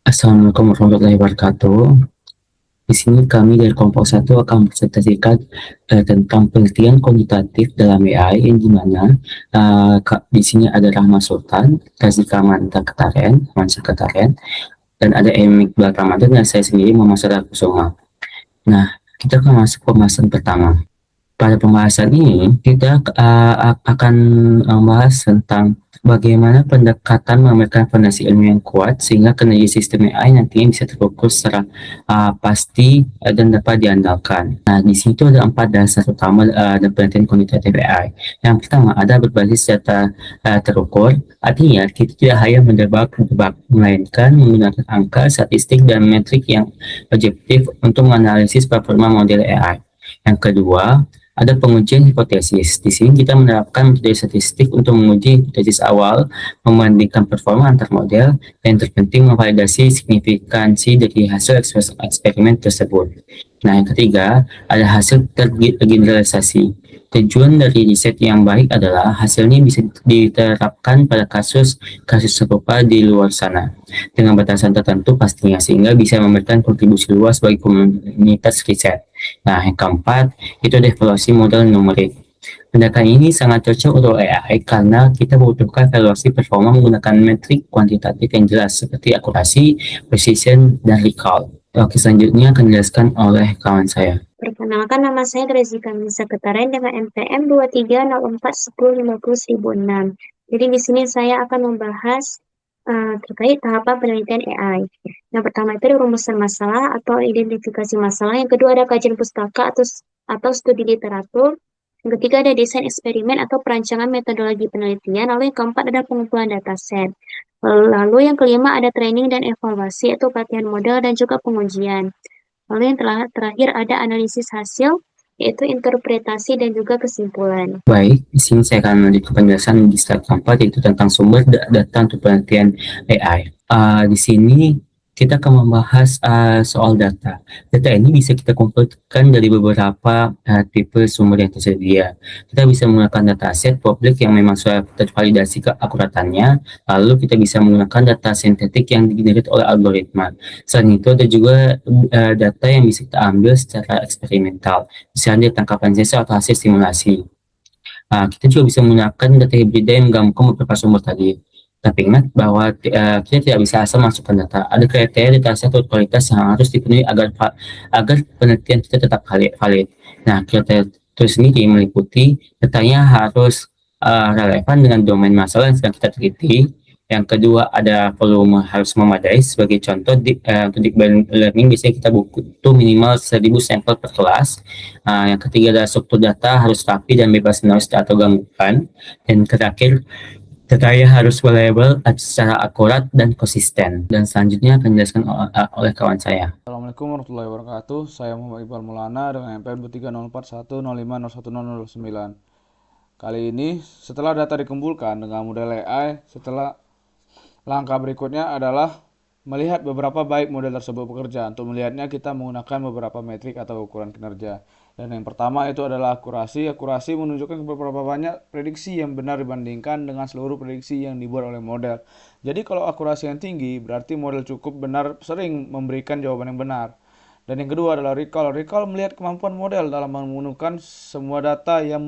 Assalamualaikum warahmatullahi wabarakatuh. Di sini kami dari kelompok satu akan presentasikan tentang penelitian kuantitatif dalam AI yang dimana di sini ada Rahma Sultan, Razika Manta Ketaren, Mansa Ketaren, dan ada Emik Iqbal Ramadan dan saya sendiri Muhammad Sadar Kusuma. Nah, kita akan masuk pembahasan pertama. Pada pembahasan ini, kita akan membahas tentang bagaimana pendekatan memberikan fondasi ilmu yang kuat sehingga kinerja sistem AI nantinya bisa terukur secara pasti dan dapat diandalkan. Nah, di situ ada 4 dasar utama dan penelitian kuantitatif AI. Yang pertama ada berbasis data terukur, artinya kita tidak hanya mendebak, melainkan menggunakan angka, statistik, dan metrik yang objektif untuk menganalisis performa model AI. Yang kedua, ada pengujian hipotesis. Di sini kita menerapkan metode statistik untuk menguji hipotesis awal, membandingkan performa antar model, dan terpenting memvalidasi signifikansi dari hasil eksperimen tersebut. Nah, yang ketiga, ada hasil tergeneralisasi. Tujuan dari riset yang baik adalah hasilnya bisa diterapkan pada kasus serupa di luar sana dengan batasan tertentu pastinya sehingga bisa memberikan kontribusi luas bagi komunitas riset. Nah, yang keempat, itu ada evaluasi model numerik. Pendekatan ini sangat cocok untuk AI karena kita membutuhkan evaluasi performa menggunakan metrik kuantitatif yang jelas seperti akurasi, precision, dan recall. Oke, selanjutnya akan dijelaskan oleh kawan saya. Perkenalkan, nama saya Grezika Sekretarian dengan NPM 230410501006. Jadi di sini saya akan membahas terkait tahapan penelitian AI. Yang pertama itu rumusan masalah atau identifikasi masalah. Yang kedua ada kajian pustaka atau studi literatur. Yang ketiga ada desain eksperimen atau perancangan metodologi penelitian. Lalu yang keempat ada pengumpulan dataset. Lalu yang kelima ada training dan evaluasi atau pelatihan model dan juga pengujian. Lalu yang terakhir ada analisis hasil, yaitu interpretasi dan juga kesimpulan. Baik, di sini saya akan melanjutkan penjelasan di slide keempat yaitu tentang sumber data untuk penelitian AI. Di sini kita akan membahas soal data. Data ini bisa kita kumpulkan dari beberapa tipe sumber yang tersedia. Kita bisa menggunakan dataset publik yang memang sudah tervalidasi keakuratannya, lalu kita bisa menggunakan data sintetik yang digenerate oleh algoritma. Selain itu ada juga data yang bisa kita ambil secara eksperimental, misalnya tangkapan sensor atau hasil simulasi. Kita juga bisa menggunakan data hibrida yang menggabungkan beberapa sumber tadi. Tapi ingat bahwa kita tidak bisa asal masukkan data. Ada kriteria data atau kualitas yang harus dipenuhi agar penelitian kita tetap valid. Nah, kriteria itu sendiri meliputi datanya harus relevan dengan domain masalah yang sedang kita teliti. Yang kedua ada volume harus memadai. Sebagai contoh, untuk deep learning biasanya kita butuh minimal 1.000 sampel per kelas. Yang ketiga adalah struktur data harus rapi dan bebas noise atau gangguan. Dan terakhir, datanya harus reliable secara akurat dan konsisten. Dan selanjutnya akan dijelaskan oleh kawan saya. Assalamualaikum warahmatullahi wabarakatuh. Saya Muhammad Iqbal Maulana dengan NPM 30410500109. Kali ini setelah data dikumpulkan dengan model AI, langkah berikutnya adalah melihat beberapa baik model tersebut bekerja. Untuk melihatnya kita menggunakan beberapa metrik atau ukuran kinerja. Dan yang pertama itu adalah akurasi. Akurasi menunjukkan beberapa banyak prediksi yang benar dibandingkan dengan seluruh prediksi yang dibuat oleh model. Jadi kalau akurasi yang tinggi berarti model cukup benar sering memberikan jawaban yang benar. Dan yang kedua adalah recall. Recall melihat kemampuan model dalam menemukan semua data yang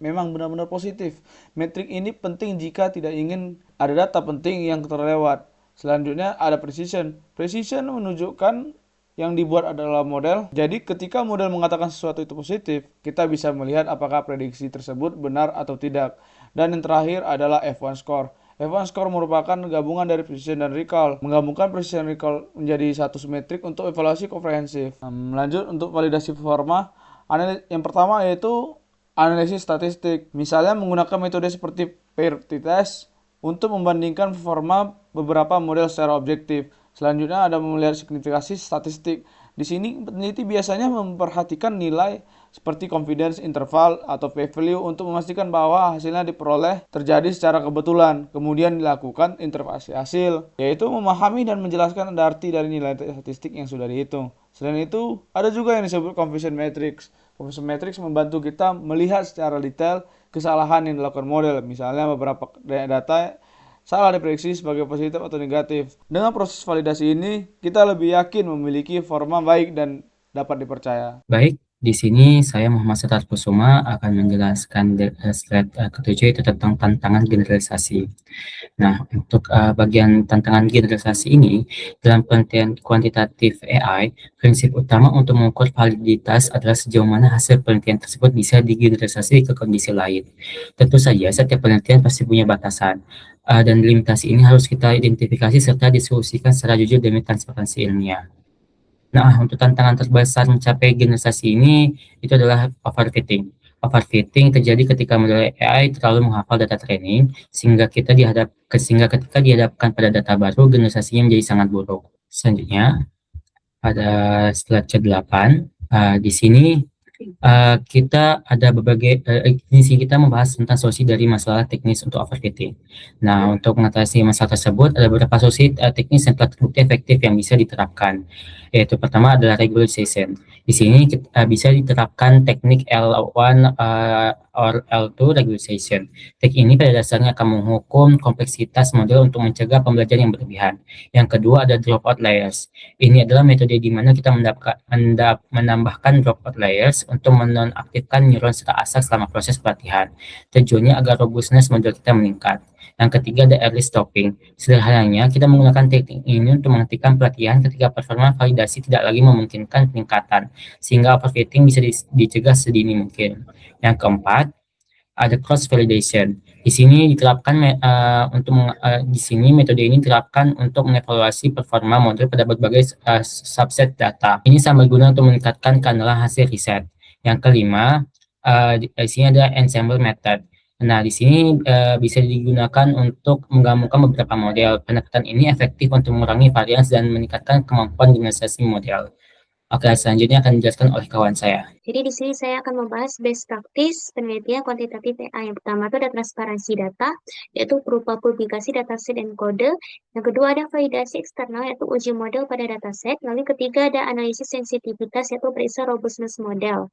memang benar-benar positif. Metrik ini penting jika tidak ingin ada data penting yang terlewat. Selanjutnya ada precision. Precision menunjukkan yang dibuat adalah model. Jadi ketika model mengatakan sesuatu itu positif, kita bisa melihat apakah prediksi tersebut benar atau tidak. Dan yang terakhir adalah F1 score. F1 score merupakan gabungan dari precision dan recall. Menggabungkan precision dan recall menjadi satu metrik untuk evaluasi komprehensif. Lanjut untuk validasi performa. Yang pertama yaitu analisis statistik. Misalnya menggunakan metode seperti pair t-test untuk membandingkan performa beberapa model secara objektif. Selanjutnya ada melihat signifikasi statistik. Di sini peneliti biasanya memperhatikan nilai seperti confidence interval atau p-value untuk memastikan bahwa hasilnya diperoleh terjadi secara kebetulan. Kemudian dilakukan interpretasi hasil, yaitu memahami dan menjelaskan arti dari nilai statistik yang sudah dihitung. Selain itu, ada juga yang disebut confusion matrix. Confusion matrix membantu kita melihat secara detail kesalahan yang dilakukan model. Misalnya beberapa data salah diprediksi sebagai positif atau negatif. Dengan proses validasi ini, kita lebih yakin memiliki forma baik dan dapat dipercaya. Baik, di sini saya Muhammad Setar Kusuma akan menjelaskan slide ketujuh itu tentang tantangan generalisasi. Nah, untuk bagian tantangan generalisasi ini, dalam penelitian kuantitatif AI, prinsip utama untuk mengukur validitas adalah sejauh mana hasil penelitian tersebut bisa digeneralisasi ke kondisi lain. Tentu saja, setiap penelitian pasti punya batasan, dan limitasi ini harus kita identifikasi serta diskusikan secara jujur demi transparansi ilmiah. Nah, untuk tantangan terbesar mencapai generalisasi ini itu adalah overfitting. Overfitting terjadi ketika model AI terlalu menghafal data training sehingga ketika dihadapkan pada data baru generalisasinya menjadi sangat buruk. Selanjutnya pada slide ke-8. Di sini kita ada di sini kita membahas tentang solusi dari masalah teknis untuk overfitting. Nah, untuk mengatasi masalah tersebut ada beberapa solusi teknis yang telah terbukti efektif yang bisa diterapkan. Yaitu pertama adalah regularization. Di sini bisa diterapkan teknik L1 or L2 regularization. Teknik ini pada dasarnya akan menghukum kompleksitas model untuk mencegah pembelajaran yang berlebihan. Yang kedua ada dropout layers. Ini adalah metode di mana kita menambahkan dropout layers untuk menonaktifkan neuron secara asal selama proses pelatihan. Tujuannya agar robustness model kita meningkat. Yang ketiga ada early stopping. Sederhananya, kita menggunakan teknik ini untuk menghentikan pelatihan ketika performa validasi tidak lagi memungkinkan peningkatan, sehingga overfitting bisa dicegah sedini mungkin. Yang keempat, ada cross validation. Di sini di sini metode ini diterapkan untuk mengevaluasi performa model pada berbagai subset data. Ini sama guna untuk meningkatkan keandalan hasil riset. Yang kelima, di sini ada ensemble method. Nah, di sini bisa digunakan untuk menggabungkan beberapa model. Pendekatan ini efektif untuk mengurangi varians dan meningkatkan kemampuan generalisasi model. Oke, selanjutnya akan dijelaskan oleh kawan saya. Jadi di sini saya akan membahas best practice penelitian kuantitatif AI. Yang pertama itu ada transparansi data, yaitu berupa publikasi dataset dan kode. Yang kedua ada validasi eksternal, yaitu uji model pada dataset. Lalu yang ketiga ada analisis sensitivitas, yaitu periksa robustness model.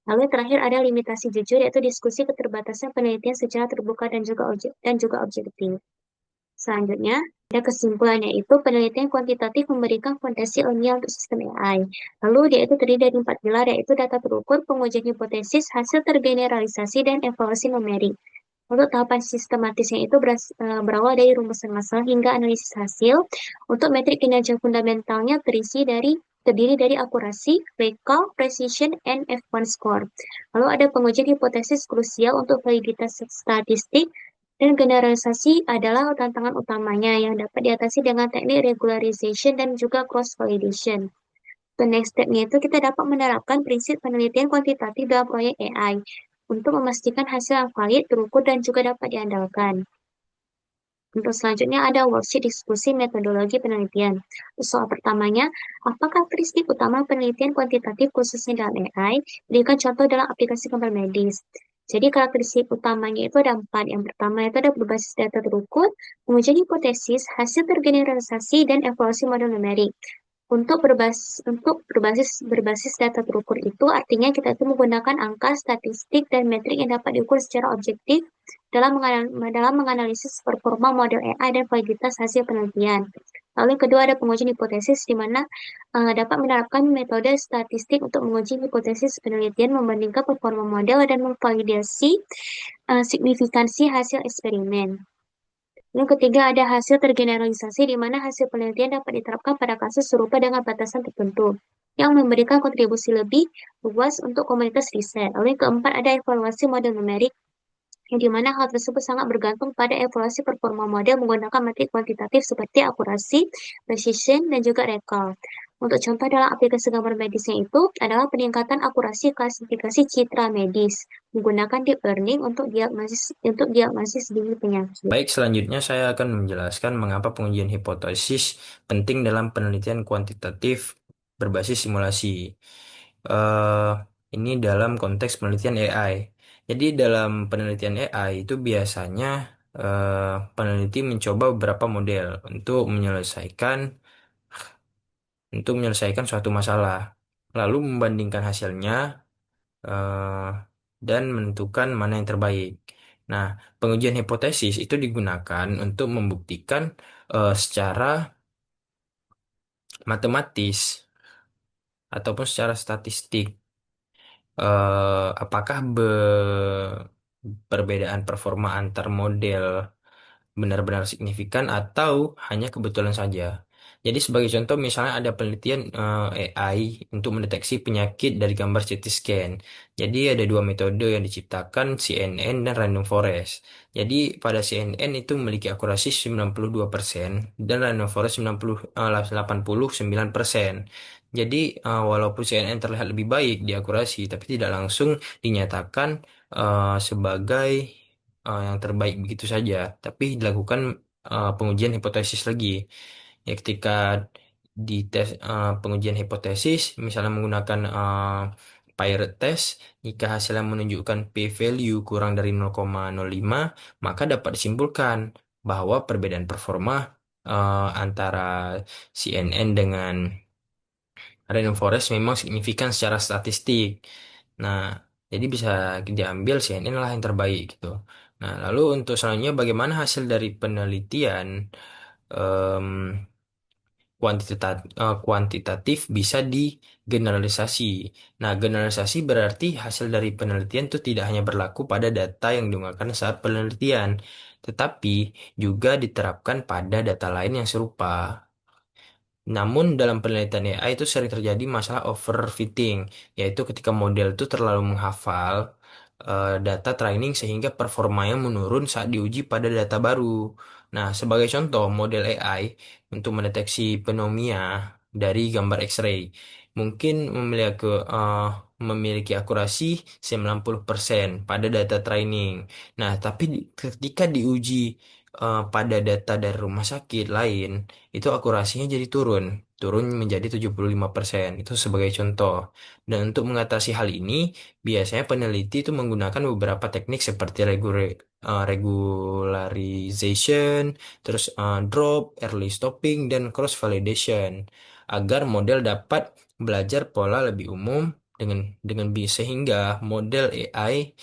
Lalu yang terakhir ada limitasi jujur, yaitu diskusi keterbatasan penelitian secara terbuka dan juga objektif. Selanjutnya, ada kesimpulannya itu penelitian kuantitatif memberikan fondasi ilmiah untuk sistem AI. Lalu dia itu terdiri dari 4 pilar, yaitu data terukur, pengujian hipotesis, hasil tergeneralisasi, dan evaluasi numerik. Untuk tahapan sistematisnya itu berawal dari rumusan masalah hingga analisis hasil. Untuk metrik kinerja fundamentalnya terdiri dari akurasi, recall, precision, and F1 score. Lalu ada pengujian hipotesis krusial untuk validitas statistik, dan generalisasi adalah tantangan utamanya yang dapat diatasi dengan teknik regularization dan juga cross-validation. The next step-nya itu kita dapat menerapkan prinsip penelitian kuantitatif dalam proyek AI untuk memastikan hasil yang valid, terukur, dan juga dapat diandalkan. Untuk selanjutnya ada worksheet diskusi metodologi penelitian. Soal pertamanya, apa karakteristik utama penelitian kuantitatif khususnya dalam AI? Berikan contoh dalam aplikasi gambar medis. Jadi karakteristik utamanya itu ada 4. Yang pertama itu ada berbasis data terukur, pengujian hipotesis, hasil tergeneralisasi, dan evaluasi model numerik. Untuk berbasis data terukur itu artinya kita itu menggunakan angka, statistik, dan metrik yang dapat diukur secara objektif dalam menganalisis performa model AI dan validitas hasil penelitian. Lalu yang kedua ada pengujian hipotesis di mana dapat menerapkan metode statistik untuk menguji hipotesis penelitian membandingkan performa model dan memvalidasi signifikansi hasil eksperimen. Yang ketiga ada hasil tergeneralisasi di mana hasil penelitian dapat diterapkan pada kasus serupa dengan batasan tertentu yang memberikan kontribusi lebih luas untuk komunitas riset. Lalu yang keempat ada evaluasi model numerik yang di mana hal tersebut sangat bergantung pada evaluasi performa model menggunakan metrik kuantitatif seperti akurasi, precision, dan juga recall. Untuk contoh dalam aplikasi gambar medisnya itu adalah peningkatan akurasi klasifikasi citra medis menggunakan deep learning untuk diagnosis dini penyakit. Baik, selanjutnya saya akan menjelaskan mengapa pengujian hipotesis penting dalam penelitian kuantitatif berbasis simulasi. Eh, ini dalam konteks penelitian AI. Jadi dalam penelitian AI itu biasanya peneliti mencoba beberapa model untuk menyelesaikan suatu masalah, lalu membandingkan hasilnya dan menentukan mana yang terbaik. Nah, pengujian hipotesis itu digunakan untuk membuktikan secara matematis ataupun secara statistik apakah perbedaan performa antar model benar-benar signifikan atau hanya kebetulan saja. Jadi sebagai contoh misalnya ada penelitian AI untuk mendeteksi penyakit dari gambar CT scan. Jadi ada dua metode yang diciptakan, CNN dan Random Forest. Jadi pada CNN itu memiliki akurasi 92% dan Random Forest 89%. Jadi walaupun CNN terlihat lebih baik di akurasi, tapi tidak langsung dinyatakan sebagai yang terbaik begitu saja, tapi dilakukan pengujian hipotesis lagi. Ya, ketika di tes pengujian hipotesis, misalnya menggunakan Pirate test, jika hasilnya menunjukkan p-value kurang dari 0,05, maka dapat disimpulkan bahwa perbedaan performa antara CNN dengan Rainforest memang signifikan secara statistik. Nah, jadi bisa diambil CNN lah yang terbaik gitu. Nah, lalu untuk selanjutnya bagaimana hasil dari penelitian em, kuantitatif bisa digeneralisasi. Nah, generalisasi berarti hasil dari penelitian itu tidak hanya berlaku pada data yang digunakan saat penelitian, tetapi juga diterapkan pada data lain yang serupa. Namun dalam penelitian AI itu sering terjadi masalah overfitting, yaitu ketika model itu terlalu menghafal data training sehingga performanya menurun saat diuji pada data baru. Nah, sebagai contoh, model AI untuk mendeteksi pneumonia dari gambar X-ray mungkin memiliki akurasi 90% pada data training. Nah, tapi ketika diuji pada data dari rumah sakit lain, itu akurasinya jadi turun menjadi 75%. Itu sebagai contoh. Dan untuk mengatasi hal ini, biasanya peneliti itu menggunakan beberapa teknik seperti regularization, terus drop, early stopping, dan cross validation agar model dapat belajar pola lebih umum sehingga model AI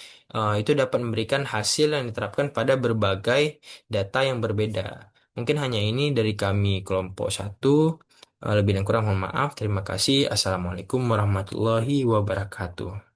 itu dapat memberikan hasil yang diterapkan pada berbagai data yang berbeda. Mungkin hanya ini dari kami kelompok satu. Lebih dan kurang mohon maaf. Terima kasih. Assalamualaikum warahmatullahi wabarakatuh.